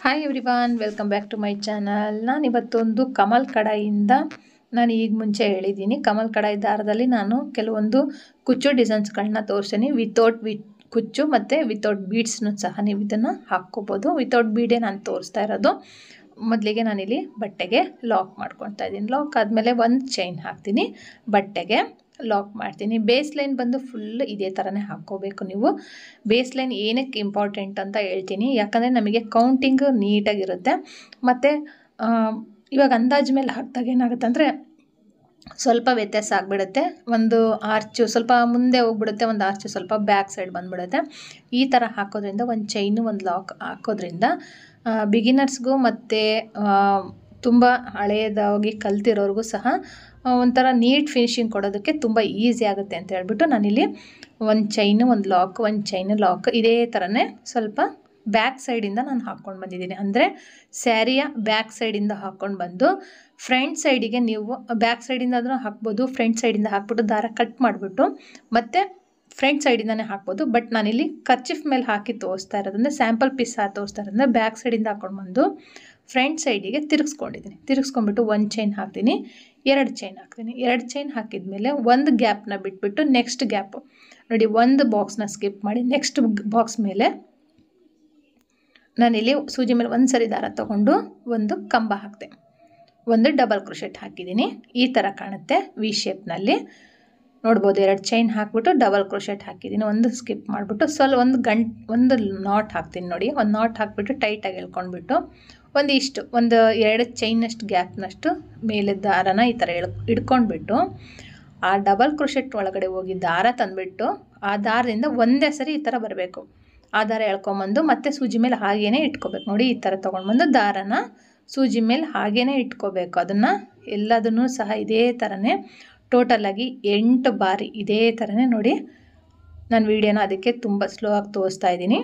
Hi everyone, welcome back to my channel. ನಾನು ಇವತ್ತೊಂದು ಕಮಲ್ ಕಡಾಯಿಯಿಂದ ನಾನು ಈಗ ಮುಂಚೆ ಹೇಳಿದ್ದೀನಿ, ಕಮಲ್ ಕಡಾಯಿ ದಾರದಲ್ಲಿ ನಾನು ಕೆಲವೊಂದು ಕುಚ್ಚು ಡಿಸೈನ್ಸ್ಗಳನ್ನ ತೋರಿಸ್ತೀನಿ. ವಿತೌಟ್ ಕುಚ್ಚು ಮತ್ತು ವಿತೌಟ್ ಬೀಡ್ಸ್ನು ಸಹ ನೀವು ಇದನ್ನು ಹಾಕ್ಕೋಬೋದು. ವಿತೌಟ್ ಬೀಡೇ ನಾನು ತೋರಿಸ್ತಾ ಇರೋದು. ಮೊದಲಿಗೆ ನಾನಿಲ್ಲಿ ಬಟ್ಟೆಗೆ ಲಾಕ್ ಮಾಡ್ಕೊತಾ ಇದ್ದೀನಿ. ಲಾಕ್ ಆದಮೇಲೆ ಒಂದು ಚೈನ್ ಹಾಕ್ತೀನಿ, ಬಟ್ಟೆಗೆ ಲಾಕ್ ಮಾಡ್ತೀನಿ. ಬೇಸ್ ಲೈನ್ ಬಂದು ಫುಲ್ ಇದೇ ಥರನೇ ಹಾಕ್ಕೋಬೇಕು ನೀವು. ಬೇಸ್ ಲೈನ್ ಏನಕ್ಕೆ ಇಂಪಾರ್ಟೆಂಟ್ ಅಂತ ಹೇಳ್ತೀನಿ, ಯಾಕಂದರೆ ನಮಗೆ ಕೌಂಟಿಂಗ್ ನೀಟಾಗಿರುತ್ತೆ. ಮತ್ತು ಇವಾಗ ಅಂದಾಜು ಮೇಲೆ ಹಾಕಿದಾಗ ಏನಾಗುತ್ತೆ ಅಂದರೆ ಸ್ವಲ್ಪ ವ್ಯತ್ಯಾಸ ಆಗಿಬಿಡುತ್ತೆ. ಒಂದು ಆರ್ಚು ಸ್ವಲ್ಪ ಮುಂದೆ ಹೋಗ್ಬಿಡುತ್ತೆ, ಒಂದು ಆರ್ಚು ಸ್ವಲ್ಪ ಬ್ಯಾಕ್ ಸೈಡ್ ಬಂದುಬಿಡುತ್ತೆ. ಈ ಥರ ಹಾಕೋದ್ರಿಂದ ಒಂದು ಚೈನು ಒಂದು ಲಾಕ್ ಹಾಕೋದ್ರಿಂದ ಬಿಗಿನರ್ಸ್ಗೂ ಮತ್ತು ತುಂಬ ಹಳೆಯದಾಗಿ ಕಲ್ತಿರೋರಿಗೂ ಸಹ ಒಂಥರ ನೀಟ್ ಫಿನಿಶಿಂಗ್ ಕೊಡೋದಕ್ಕೆ ತುಂಬ ಈಸಿ ಆಗುತ್ತೆ ಅಂತ ಹೇಳ್ಬಿಟ್ಟು ನಾನಿಲ್ಲಿ ಒಂದು ಚೈನು ಒಂದು ಲಾಕ್, ಒಂದು ಚೈನು ಲಾಕ್ ಇದೇ ಥರನೇ ಸ್ವಲ್ಪ ಬ್ಯಾಕ್ ಸೈಡಿಂದ ನಾನು ಹಾಕ್ಕೊಂಡು ಬಂದಿದ್ದೀನಿ. ಅಂದರೆ ಸ್ಯಾರಿಯ ಬ್ಯಾಕ್ ಸೈಡಿಂದ ಹಾಕ್ಕೊಂಡು ಬಂದು ಫ್ರಂಟ್ ಸೈಡಿಗೆ ನೀವು ಬ್ಯಾಕ್ ಸೈಡಿಂದ ಆದರೂ ಹಾಕ್ಬೋದು, ಫ್ರಂಟ್ ಸೈಡಿಂದ ಹಾಕ್ಬಿಟ್ಟು ದಾರ ಕಟ್ ಮಾಡಿಬಿಟ್ಟು ಮತ್ತು ಫ್ರಂಟ್ ಸೈಡಿಂದನೇ ಹಾಕ್ಬೋದು. ಬಟ್ ನಾನಿಲ್ಲಿ ಕರ್ಚಿಫ್ ಮೇಲೆ ಹಾಕಿ ತೋರಿಸ್ತಾ ಇರೋದ್ರಿಂದ ಸ್ಯಾಂಪಲ್ ಪೀಸ್ ತೋರಿಸ್ತಾ ಇರೋದ್ರಿಂದ ಬ್ಯಾಕ್ ಸೈಡಿಂದ ಹಾಕ್ಕೊಂಡು ಬಂದು ಫ್ರಂಟ್ ಸೈಡಿಗೆ ತಿರುಗಿಸ್ಕೊಂಡಿದ್ದೀನಿ. ತಿರುಗಿಸ್ಕೊಂಡ್ಬಿಟ್ಟು ಒಂದು ಚೈನ್ ಹಾಕ್ತೀನಿ, ಎರಡು ಚೈನ್ ಹಾಕ್ತೀನಿ. ಎರಡು ಚೈನ್ ಹಾಕಿದ ಮೇಲೆ ಒಂದು ಗ್ಯಾಪ್ನ ಬಿಟ್ಬಿಟ್ಟು ನೆಕ್ಸ್ಟ್ ಗ್ಯಾಪು ನೋಡಿ, ಒಂದು ಬಾಕ್ಸ್ನ ಸ್ಕಿಪ್ ಮಾಡಿ ನೆಕ್ಸ್ಟ್ ಬಾಕ್ಸ್ ಮೇಲೆ ನಾನಿಲ್ಲಿ ಸೂಜಿ ಮೇಲೆ ಒಂದು ಸರಿ ದಾರ ತೊಗೊಂಡು ಒಂದು ಕಂಬ ಹಾಕ್ತೆ, ಒಂದು ಡಬಲ್ ಕ್ರೋಶೆಟ್ ಹಾಕಿದ್ದೀನಿ. ಈ ಥರ ಕಾಣುತ್ತೆ ವಿ ಶೇಪ್ನಲ್ಲಿ ನೋಡ್ಬೋದು. ಎರಡು ಚೈನ್ ಹಾಕ್ಬಿಟ್ಟು ಡಬಲ್ ಕ್ರೋಶೆಟ್ ಹಾಕಿದ್ದೀನಿ, ಒಂದು ಸ್ಕಿಪ್ ಮಾಡಿಬಿಟ್ಟು ಸ್ವಲ್ಪ ಒಂದು ನಾಟ್ ಹಾಕ್ತೀನಿ ನೋಡಿ. ಒಂದು ನಾಟ್ ಹಾಕ್ಬಿಟ್ಟು ಟೈಟಾಗಿ ಎಳ್ಕೊಂಡ್ಬಿಟ್ಟು ಒಂದು ಎರಡು ಚೈನಷ್ಟು ಗ್ಯಾಪ್ನಷ್ಟು ಮೇಲೆ ದಾರನ ಈ ಥರ ಹಿಡ್ಕೊಂಡ್ಬಿಟ್ಟು ಆ ಡಬಲ್ ಕ್ರೋಶೆಟ್ ಒಳಗಡೆ ಹೋಗಿ ದಾರ ತಂದುಬಿಟ್ಟು ಆ ದಾರದಿಂದ ಒಂದೇ ಸರಿ ಈ ಥರ ಬರಬೇಕು. ಆ ದಾರ ಎಳ್ಕೊಂಬಂದು ಮತ್ತೆ ಸೂಜಿ ಮೇಲೆ ಹಾಗೇ ಇಟ್ಕೋಬೇಕು ನೋಡಿ. ಈ ಥರ ತೊಗೊಂಡ್ಬಂದು ದಾರನ ಸೂಜಿ ಮೇಲೆ ಹಾಗೇ ಇಟ್ಕೋಬೇಕು. ಅದನ್ನು ಎಲ್ಲದನ್ನೂ ಸಹ ಇದೇ ಥರನೇ ಟೋಟಲಾಗಿ 8 ಬಾರಿ ಇದೇ ಥರನೇ ನೋಡಿ. ನಾನು ವಿಡಿಯೋನ ಅದಕ್ಕೆ ತುಂಬ ಸ್ಲೋ ಆಗಿ ತೋರಿಸ್ತಾ ಇದ್ದೀನಿ.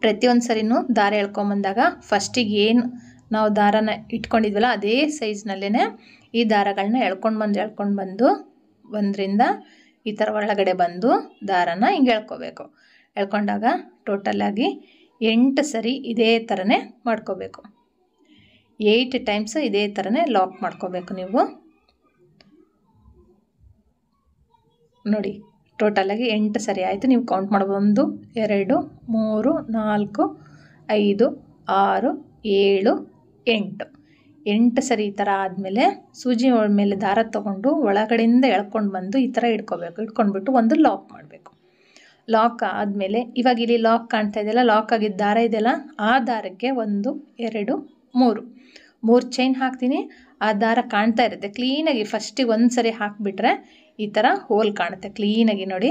ಪ್ರತಿಯೊಂದು ಸರಿನೂ ದಾರ ಎಳ್ಕೊಂಬಂದಾಗ ಫಸ್ಟಿಗೆ ಏನು ನಾವು ದಾರನ ಇಟ್ಕೊಂಡಿದ್ವಲ್ಲ ಅದೇ ಸೈಜ್ನಲ್ಲೇ ಈ ದಾರಗಳನ್ನ ಎಳ್ಕೊಂಡು ಬಂದು ಒಂದರಿಂದ ಈ ಥರ ಒಳಗಡೆ ಬಂದು ದಾರನ ಹಿಂಗೆ ಎಳ್ಕೋಬೇಕು. ಎಳ್ಕೊಂಡಾಗ ಟೋಟಲಾಗಿ 8 ಸರಿ ಇದೇ ಥರನೇ ಮಾಡ್ಕೋಬೇಕು. 8 ಟೈಮ್ಸ್ ಇದೇ ಥರನೇ ಲಾಕ್ ಮಾಡ್ಕೋಬೇಕು ನೀವು ನೋಡಿ. ಟೋಟಲಾಗಿ 8 ಸರಿ ಆಯಿತು. ನೀವು ಕೌಂಟ್ ಮಾಡ್ಬೋದು. 1 2 3 4 5 6 7 8 ಸರಿ ಈ ಥರ ಆದಮೇಲೆ ಸೂಜಿ ಮೇಲೆ ದಾರ ತೊಗೊಂಡು ಒಳಗಡೆಯಿಂದ ಎಳ್ಕೊಂಡು ಬಂದು ಈ ಥರ ಇಟ್ಕೋಬೇಕು. ಇಟ್ಕೊಂಡ್ಬಿಟ್ಟು ಒಂದು ಲಾಕ್ ಮಾಡಬೇಕು. ಲಾಕ್ ಆದಮೇಲೆ ಇವಾಗ ಇಲ್ಲಿ ಲಾಕ್ ಕಾಣ್ತಾ ಇದೆಯಲ್ಲ, ಲಾಕ್ ಆಗಿದ್ದ ದಾರ ಇದೆಯಲ್ಲ, ಆ ದಾರಕ್ಕೆ 1 2 3 ಚೈನ್ ಹಾಕ್ತೀನಿ. ಆ ದಾರ ಕಾಣ್ತಾ ಇರುತ್ತೆ ಕ್ಲೀನಾಗಿ. ಫಸ್ಟಿಗೆ ಒಂದು ಸರಿ ಹಾಕಿಬಿಟ್ರೆ ಈ ಥರ ಹೋಲ್ ಕಾಣುತ್ತೆ ಕ್ಲೀನಾಗಿ ನೋಡಿ.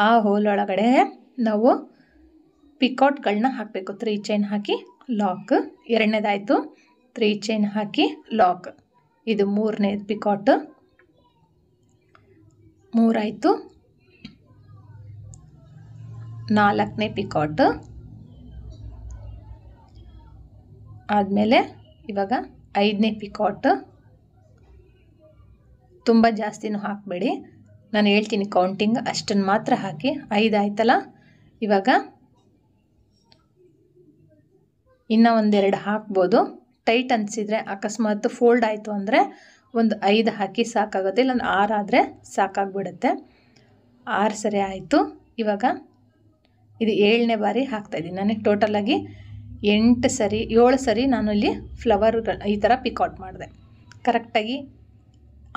ಆ ಹೋಲ್ ಒಳಗಡೆ ನಾವು ಪಿಕಾಟ್ಗಳನ್ನ ಹಾಕಬೇಕು. 3 ಚೈನ್ ಹಾಕಿ ಲಾಕ್, ಎರಡನೇದಾಯಿತು 3 ಚೈನ್ ಹಾಕಿ ಲಾಕ್, ಇದು ಮೂರನೇ ಪಿಕಾಟ್, 3 ಆಯಿತು. 4ನೇ ಪಿಕಾಟ್ ಆದಮೇಲೆ ಇವಾಗ 5ನೇ ಪಿಕಾಟ್. ತುಂಬ ಜಾಸ್ತಿನೂ ಹಾಕಬೇಡಿ, ನಾನು ಹೇಳ್ತೀನಿ ಕೌಂಟಿಂಗ್ ಅಷ್ಟನ್ನು ಮಾತ್ರ ಹಾಕಿ. 5 ಆಯ್ತಲ್ಲ, ಇವಾಗ ಇನ್ನೂ ಒಂದೆರಡು ಹಾಕ್ಬೋದು. ಟೈಟ್ ಅನಿಸಿದರೆ ಅಕಸ್ಮಾತ್ ಫೋಲ್ಡ್ ಆಯಿತು ಅಂದರೆ ಒಂದು 5 ಹಾಕಿ ಸಾಕಾಗುತ್ತೆ, ಇಲ್ಲ 6 ಆದರೆ ಸಾಕಾಗ್ಬಿಡುತ್ತೆ. 6 ಸರಿ ಆಯಿತು. ಇವಾಗ ಇದು 7ನೇ ಬಾರಿ ಹಾಕ್ತಾಯಿದ್ದೀನಿ. ನನಗೆ ಟೋಟಲಾಗಿ 7 ಸರಿ ನಾನು ಇಲ್ಲಿ ಫ್ಲವರ್ಗಳು ಈ ಥರ ಪಿಕಾಟ್ ಮಾಡಿದೆ. ಕರೆಕ್ಟಾಗಿ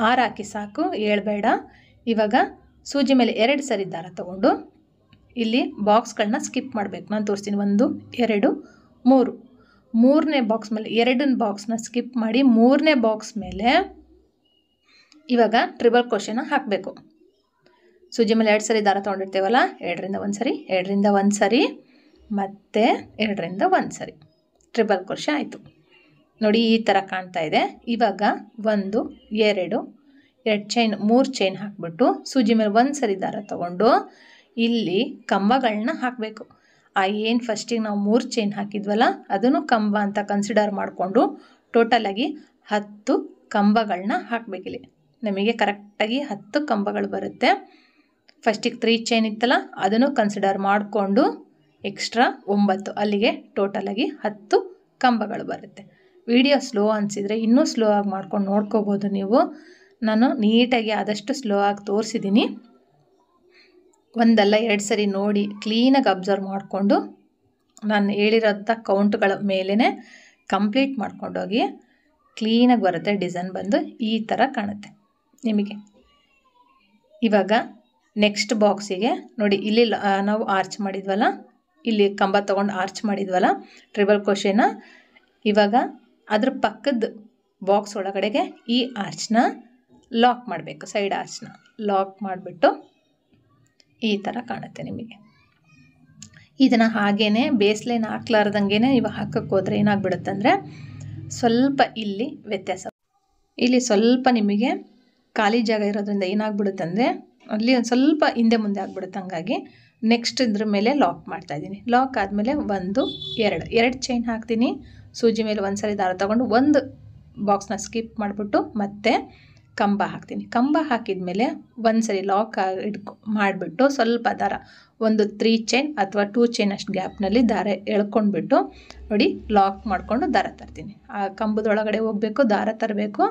6 ಹಾಕಿ ಸಾಕು, 7 ಬೇಡ. ಇವಾಗ ಸೂಜಿ ಮೇಲೆ 2 ಸರಿ ದಾರ ತೊಗೊಂಡು ಇಲ್ಲಿ ಬಾಕ್ಸ್ಗಳನ್ನ ಸ್ಕಿಪ್ ಮಾಡಬೇಕು. ನಾನು ತೋರಿಸ್ತೀನಿ. 1 2 3 ಮೂರನೇ ಬಾಕ್ಸ್ ಮೇಲೆ 2 ಬಾಕ್ಸ್ನ ಸ್ಕಿಪ್ ಮಾಡಿ 3ನೇ ಬಾಕ್ಸ್ ಮೇಲೆ ಇವಾಗ ಟ್ರಿಬಲ್ ಕ್ರೋಶೆನ ಹಾಕಬೇಕು. ಸೂಜಿ ಮೇಲೆ 2 ಸರಿ ದಾರ ತೊಗೊಂಡಿರ್ತೇವಲ್ಲ, 2ರಿಂದ 1 ಸರಿ, 2ರಿಂದ 1 ಸರಿ ಮತ್ತು 2ರಿಂದ 1 ಸರಿ ಟ್ರಿಬಲ್ ಕ್ರೋಶೆ ಆಯಿತು ನೋಡಿ. ಈ ಥರ ಕಾಣ್ತಾ ಇದೆ. ಇವಾಗ 1 2 ಚೈನ್ 3 ಚೈನ್ ಹಾಕಿಬಿಟ್ಟು ಸೂಜಿ ಮೇಲೆ 1 ಸರಿ ದಾರ ತೊಗೊಂಡು ಇಲ್ಲಿ ಕಂಬಗಳನ್ನ ಹಾಕಬೇಕು. ಏನು ಫಸ್ಟಿಗೆ ನಾವು 3 ಚೈನ್ ಹಾಕಿದ್ವಲ್ಲ ಅದನ್ನು ಕಂಬ ಅಂತ ಕನ್ಸಿಡರ್ ಮಾಡಿಕೊಂಡು ಟೋಟಲಾಗಿ 10 ಕಂಬಗಳನ್ನ ಹಾಕಬೇಕಿಲ್ಲಿ. ನಮಗೆ ಕರೆಕ್ಟಾಗಿ 10 ಕಂಬಗಳು ಬರುತ್ತೆ. ಫಸ್ಟಿಗೆ 3 ಚೈನ್ ಇತ್ತಲ್ಲ ಅದನ್ನು ಕನ್ಸಿಡರ್ ಮಾಡಿಕೊಂಡು ಎಕ್ಸ್ಟ್ರಾ 9, ಅಲ್ಲಿಗೆ ಟೋಟಲಾಗಿ 10 ಕಂಬಗಳು ಬರುತ್ತೆ. ವಿಡಿಯೋ ಸ್ಲೋ ಅನಿಸಿದರೆ ಇನ್ನೂ ಸ್ಲೋ ಆಗಿ ಮಾಡ್ಕೊಂಡು ನೋಡ್ಕೋಬೋದು ನೀವು. ನಾನು ನೀಟಾಗಿ ಆದಷ್ಟು ಸ್ಲೋ ಆಗಿ ತೋರಿಸಿದ್ದೀನಿ. ಒಂದಲ್ಲ 2 ಸರಿ ನೋಡಿ ಕ್ಲೀನಾಗಿ ಅಬ್ಸರ್ವ್ ಮಾಡಿಕೊಂಡು ನಾನು ಹೇಳಿರೋಂಥ ಕೌಂಟ್ಗಳ ಮೇಲೇ ಕಂಪ್ಲೀಟ್ ಮಾಡ್ಕೊಂಡೋಗಿ ಕ್ಲೀನಾಗಿ ಬರುತ್ತೆ. ಡಿಸೈನ್ ಬಂದು ಈ ಥರ ಕಾಣುತ್ತೆ ನಿಮಗೆ. ಇವಾಗ ನೆಕ್ಸ್ಟ್ ಬಾಕ್ಸಿಗೆ ನೋಡಿ, ಇಲ್ಲಿ ನಾವು ಆರ್ಚ್ ಮಾಡಿದ್ವಲ್ಲ, ಇಲ್ಲಿ ಕಂಬ ತೊಗೊಂಡು ಆರ್ಚ್ ಮಾಡಿದ್ವಲ್ಲ ಟ್ರಿಬಲ್ ಕ್ರೋಶೆನ, ಇವಾಗ ಅದ್ರ ಪಕ್ಕದ ಬಾಕ್ಸ್ ಒಳಗಡೆಗೆ ಈ ಆರ್ಚ್ನ ಲಾಕ್ ಮಾಡಬೇಕು. ಸೈಡ್ ಆರ್ಚ್ನ ಲಾಕ್ ಮಾಡಿಬಿಟ್ಟು ಈ ಥರ ಕಾಣುತ್ತೆ ನಿಮಗೆ. ಇದನ್ನು ಹಾಗೇ ಬೇಸ್ ಲೈನ್ ಹಾಕ್ಲಾರ್ದಂಗೆ ನೀವು ಹಾಕಕ್ಕೆ ಹೋದರೆ ಏನಾಗ್ಬಿಡುತ್ತೆ ಅಂದರೆ ಸ್ವಲ್ಪ ಇಲ್ಲಿ ವ್ಯತ್ಯಾಸ. ಇಲ್ಲಿ ಸ್ವಲ್ಪ ನಿಮಗೆ ಖಾಲಿ ಜಾಗ ಇರೋದ್ರಿಂದ ಏನಾಗ್ಬಿಡುತ್ತೆ ಅಂದರೆ ಅಲ್ಲಿ ಒಂದು ಸ್ವಲ್ಪ ಹಿಂದೆ ಮುಂದೆ ಆಗ್ಬಿಡುತ್ತೆ. ಹಂಗಾಗಿ ನೆಕ್ಸ್ಟ್ ಇದ್ರ ಮೇಲೆ ಲಾಕ್ ಮಾಡ್ತಾಯಿದ್ದೀನಿ. ಲಾಕ್ ಆದಮೇಲೆ 1 2 ಚೈನ್ ಹಾಕ್ತೀನಿ. ಸೂಜಿ ಮೇಲೆ ಒಂದು ಸರಿ ದಾರ ತೊಗೊಂಡು ಒಂದು ಬಾಕ್ಸ್ನ ಸ್ಕಿಪ್ ಮಾಡಿಬಿಟ್ಟು ಮತ್ತೆ ಕಂಬ ಹಾಕ್ತೀನಿ. ಕಂಬ ಹಾಕಿದ ಮೇಲೆ ಒಂದು ಸರಿ ಲಾಕ್ ಮಾಡಿಬಿಟ್ಟು ಸ್ವಲ್ಪ ದಾರ ಒಂದು 3 ಚೈನ್ ಅಥವಾ 2 ಚೈನ್ ಅಷ್ಟು ಗ್ಯಾಪ್ನಲ್ಲಿ ದಾರ ಎಳ್ಕೊಂಡ್ಬಿಟ್ಟು ನೋಡಿ ಲಾಕ್ ಮಾಡಿಕೊಂಡು ದಾರ ತರ್ತೀನಿ. ಆ ಕಂಬದೊಳಗಡೆ ಹೋಗಬೇಕು, ದಾರ ತರಬೇಕು,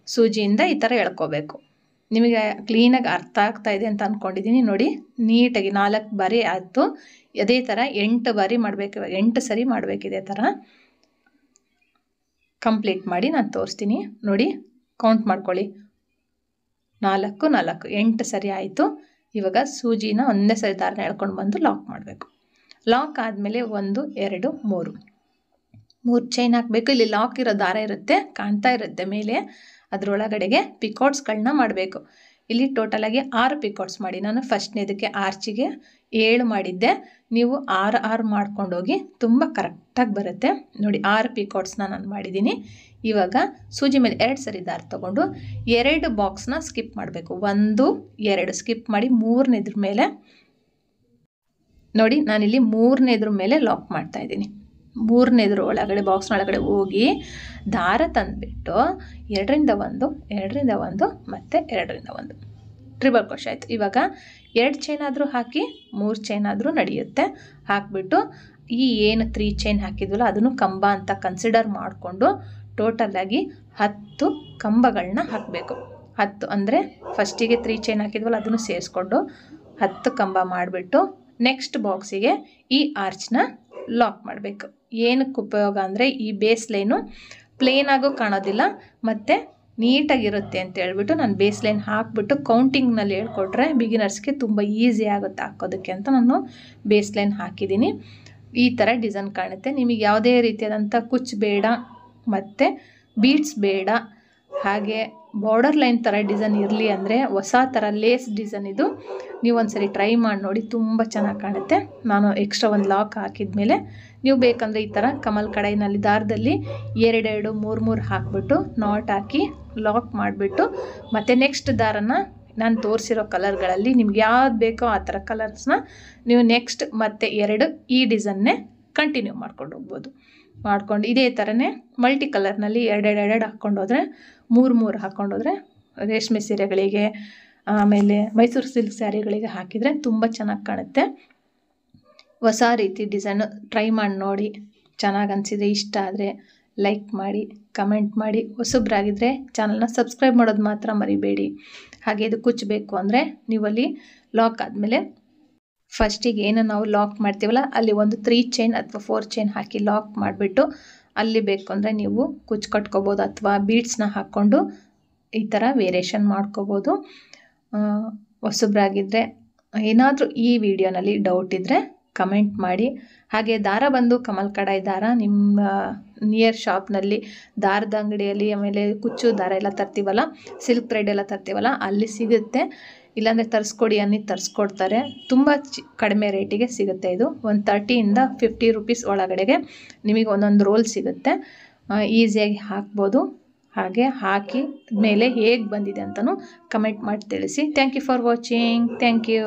ಸೂಜಿಯಿಂದ ಈ ಥರ ಎಳ್ಕೋಬೇಕು. ನಿಮಗೆ ಕ್ಲೀನಾಗಿ ಅರ್ಥ ಆಗ್ತಾ ಇದೆ ಅಂತ ಅಂದ್ಕೊಂಡಿದ್ದೀನಿ. ನೋಡಿ ನೀಟಾಗಿ 4 ಬಾರಿ ಆಯಿತು. ಅದೇ ಥರ 8 ಬಾರಿ ಮಾಡಬೇಕು. 8 ಸರಿ ಮಾಡಬೇಕು. ಇದೇ ಥರ ಕಂಪ್ಲೀಟ್ ಮಾಡಿ ನಾನು ತೋರಿಸ್ತೀನಿ. ನೋಡಿ ಕೌಂಟ್ ಮಾಡ್ಕೊಳ್ಳಿ. 4 4 8 ಸರಿ ಆಯಿತು. ಇವಾಗ ಸೂಜಿನ ಒಂದೇ ಸರಿ ದಾರನ ಎಳ್ಕೊಂಡು ಬಂದು ಲಾಕ್ ಮಾಡಬೇಕು. ಲಾಕ್ ಆದಮೇಲೆ 1 2 3 ಚೈನ್ ಹಾಕಬೇಕು. ಇಲ್ಲಿ ಲಾಕ್ ಇರೋ ದಾರ ಇರುತ್ತೆ, ಕಾಣ್ತಾ ಇರುತ್ತೆ ಮೇಲೆ, ಅದರೊಳಗಡೆಗೆ ಪಿಕಾಟ್ಸ್ಗಳನ್ನ ಮಾಡಬೇಕು. ಇಲ್ಲಿ ಟೋಟಲಾಗಿ 6 ಪಿಕಾಟ್ಸ್ ಮಾಡಿ. ನಾನು ಫಸ್ಟ್ನೇದಕ್ಕೆ ಆರ್ಚಿಗೆ 7 ಮಾಡಿದ್ದೆ. ನೀವು 6 ಮಾಡ್ಕೊಂಡೋಗಿ ತುಂಬ ಕರೆಕ್ಟಾಗಿ ಬರುತ್ತೆ. ನೋಡಿ 6 ಪಿಕಾಟ್ಸ್ನ ನಾನು ಮಾಡಿದ್ದೀನಿ. ಇವಾಗ ಸೂಜಿ ಮೇಲೆ 2 ಸರಿ ದಾರ ತೊಗೊಂಡು 2 ಬಾಕ್ಸ್ನ ಸ್ಕಿಪ್ ಮಾಡಬೇಕು. 1 2 ಸ್ಕಿಪ್ ಮಾಡಿ 3ನೇದ್ರ ಮೇಲೆ ನೋಡಿ ನಾನಿಲ್ಲಿ 3ನೇದ್ರ ಮೇಲೆ ಲಾಕ್ ಮಾಡ್ತಾಯಿದ್ದೀನಿ. 3ನೇದ್ರ ಒಳಗಡೆ ಬಾಕ್ಸ್ನ ಒಳಗಡೆ ಹೋಗಿ ದಾರ ತಂದುಬಿಟ್ಟು 2ರಿಂದ 1 2ರಿಂದ 1 ಮತ್ತು 2ರಿಂದ 1 ಟ್ರಿಬಲ್ ಕ್ರೋಶೆ ಆಯಿತು. ಇವಾಗ 2 ಚೈನ್ ಆದರೂ ಹಾಕಿ 3 ಚೈನ್ ಆದರೂ ನಡೆಯುತ್ತೆ. ಹಾಕಿಬಿಟ್ಟು ಈ ಏನು 3 ಚೈನ್ ಹಾಕಿದ್ವಲ್ಲ ಅದನ್ನು ಕಂಬ ಅಂತ ಕನ್ಸಿಡರ್ ಮಾಡಿಕೊಂಡು ಟೋಟಲಾಗಿ 10 ಕಂಬಗಳನ್ನ ಹಾಕಬೇಕು. 10 ಅಂದರೆ ಫಸ್ಟಿಗೆ 3 ಚೈನ್ ಹಾಕಿದ್ವಲ್ಲ ಅದನ್ನು ಸೇರಿಸ್ಕೊಂಡು 10 ಕಂಬ ಮಾಡಿಬಿಟ್ಟು ನೆಕ್ಸ್ಟ್ ಬಾಕ್ಸಿಗೆ ಈ ಆರ್ಚ್ನ ಲಾಕ್ ಮಾಡಬೇಕು. ಏನಕ್ಕೆ ಉಪಯೋಗ ಅಂದರೆ ಈ ಬೇಸ್ ಲೈನು ಪ್ಲೇನಾಗೂ ಕಾಣೋದಿಲ್ಲ ಮತ್ತು ನೀಟಾಗಿರುತ್ತೆ ಅಂತ ಹೇಳ್ಬಿಟ್ಟು ನಾನು ಬೇಸ್ ಲೈನ್ ಹಾಕಿಬಿಟ್ಟು ಕೌಂಟಿಂಗ್ನಲ್ಲಿ ಹೇಳ್ಕೊಟ್ರೆ ಬಿಗಿನರ್ಸ್ಗೆ ತುಂಬ ಈಸಿ ಆಗುತ್ತೆ ಹಾಕೋದಕ್ಕೆ ಅಂತ ನಾನು ಬೇಸ್ ಲೈನ್ ಹಾಕಿದ್ದೀನಿ. ಈ ಥರ ಡಿಸೈನ್ ಕಾಣುತ್ತೆ. ನಿಮಗೆ ಯಾವುದೇ ರೀತಿಯಾದಂಥ ಕುಚ್ಚು ಬೇಡ ಮತ್ತು ಬೀಡ್ಸ್ ಬೇಡ, ಹಾಗೆ ಬಾರ್ಡರ್ ಲೈನ್ ಥರ ಡಿಸೈನ್ ಇರಲಿ ಅಂದರೆ ಹೊಸ ಥರ ಲೇಸ್ ಡಿಸೈನ್ ಇದು. ನೀವು ಒಂದ್ಸರಿ ಟ್ರೈ ಮಾಡಿ ನೋಡಿ, ತುಂಬ ಚೆನ್ನಾಗಿ ಕಾಣುತ್ತೆ. ನಾನು ಎಕ್ಸ್ಟ್ರಾ ಒಂದು ಲಾಕ್ ಹಾಕಿದ್ಮೇಲೆ ನೀವು ಬೇಕಂದರೆ ಈ ಥರ ಕಮಲ್ ಕಡಾಯಿನಲ್ಲಿ ದಾರದಲ್ಲಿ 2 2 3 3 ಹಾಕಿಬಿಟ್ಟು ನಾಟ್ ಹಾಕಿ ಲಾಕ್ ಮಾಡಿಬಿಟ್ಟು ಮತ್ತು ನೆಕ್ಸ್ಟ್ ದಾರನ ನಾನು ತೋರಿಸಿರೋ ಕಲರ್ಗಳಲ್ಲಿ ನಿಮ್ಗೆ ಯಾವ್ದು ಬೇಕೋ ಆ ಥರ ಕಲರ್ಸ್ನ ನೀವು ನೆಕ್ಸ್ಟ್ ಮತ್ತು 2 ಈ ಡಿಸೈನ್ನೇ ಕಂಟಿನ್ಯೂ ಮಾಡ್ಕೊಂಡು ಹೋಗ್ಬೋದು. ಮಾಡ್ಕೊಂಡು ಇದೇ ಥರನೇ ಮಲ್ಟಿ ಕಲರ್ನಲ್ಲಿ 2 2 ಹಾಕ್ಕೊಂಡು ಹೋದರೆ 3 3 ಹಾಕ್ಕೊಂಡೋದ್ರೆ ರೇಷ್ಮೆ ಸೀರೆಗಳಿಗೆ ಆಮೇಲೆ ಮೈಸೂರು ಸಿಲ್ಕ್ ಸ್ಯಾರಿಗಳಿಗೆ ಹಾಕಿದರೆ ತುಂಬ ಚೆನ್ನಾಗಿ ಕಾಣುತ್ತೆ. ಹೊಸ ರೀತಿ ಡಿಸೈನು ಟ್ರೈ ಮಾಡಿ ನೋಡಿ. ಚೆನ್ನಾಗಿ ಅನಿಸಿದರೆ ಇಷ್ಟ ಆದರೆ ಲೈಕ್ ಮಾಡಿ, ಕಮೆಂಟ್ ಮಾಡಿ. ಹೊಸಬ್ರಾಗಿದ್ದರೆ ಚಾನಲ್ನ ಸಬ್ಸ್ಕ್ರೈಬ್ ಮಾಡೋದು ಮಾತ್ರ ಮರಿಬೇಡಿ. ಹಾಗೆ ಇದು ಕುಚ್ಚಬೇಕು ಅಂದರೆ ನೀವಲ್ಲಿ ಲಾಕ್ ಆದಮೇಲೆ ಫಸ್ಟಿಗೆ ಏನು ನಾವು ಲಾಕ್ ಮಾಡ್ತೀವಲ್ಲ ಅಲ್ಲಿ ಒಂದು 3 ಚೈನ್ ಅಥವಾ 4 ಚೈನ್ ಹಾಕಿ ಲಾಕ್ ಮಾಡಿಬಿಟ್ಟು ಅಲ್ಲಿ ಬೇಕು ಅಂದರೆ ನೀವು ಕುಚ್ಚು ಕಟ್ಕೋಬೋದು ಅಥವಾ ಬೀಡ್ಸ್ನ ಹಾಕ್ಕೊಂಡು ಈ ಥರ ವೇರಿಯೇಷನ್ ಮಾಡ್ಕೋಬೋದು. ಹೊಸಬ್ರಾಗಿದ್ದರೆ ಏನಾದರೂ ಈ ವಿಡಿಯೋನಲ್ಲಿ ಡೌಟ್ ಇದ್ದರೆ ಕಮೆಂಟ್ ಮಾಡಿ. ಹಾಗೆ ದಾರ ಬಂದು ಕಮಲ್ ಕಡಾಯಿ ದಾರ ನಿಮ್ಮ ನಿಯರ್ ಶಾಪ್ನಲ್ಲಿ ದಾರದ ಅಂಗಡಿಯಲ್ಲಿ ಆಮೇಲೆ ಕುಚ್ಚು ದಾರ ಎಲ್ಲ ತರ್ತೀವಲ್ಲ, ಸಿಲ್ಕ್ ಥ್ರೆಡ್ ಎಲ್ಲ ತರ್ತೀವಲ್ಲ ಅಲ್ಲಿ ಸಿಗುತ್ತೆ. ಇಲ್ಲಾಂದರೆ ತರಿಸ್ಕೊಡಿ ಅನ್ನಿ ತರಿಸ್ಕೊಡ್ತಾರೆ. ತುಂಬ ಕಡಿಮೆ ರೇಟಿಗೆ ಸಿಗುತ್ತೆ. ಇದು ಒಂದು 30ಇಂದ 50 ರೂಪೀಸ್ ಒಳಗಡೆಗೆ ನಿಮಗೆ ಒಂದೊಂದು ರೋಲ್ ಸಿಗುತ್ತೆ. ಈಸಿಯಾಗಿ ಹಾಕ್ಬೋದು. ಹಾಗೆ ಹಾಕಿ ಮೇಲೆ ಹೇಗೆ ಬಂದಿದೆ ಅಂತಲೂ ಕಮೆಂಟ್ ಮಾಡಿ ತಿಳಿಸಿ. Thank you for watching. Thank you.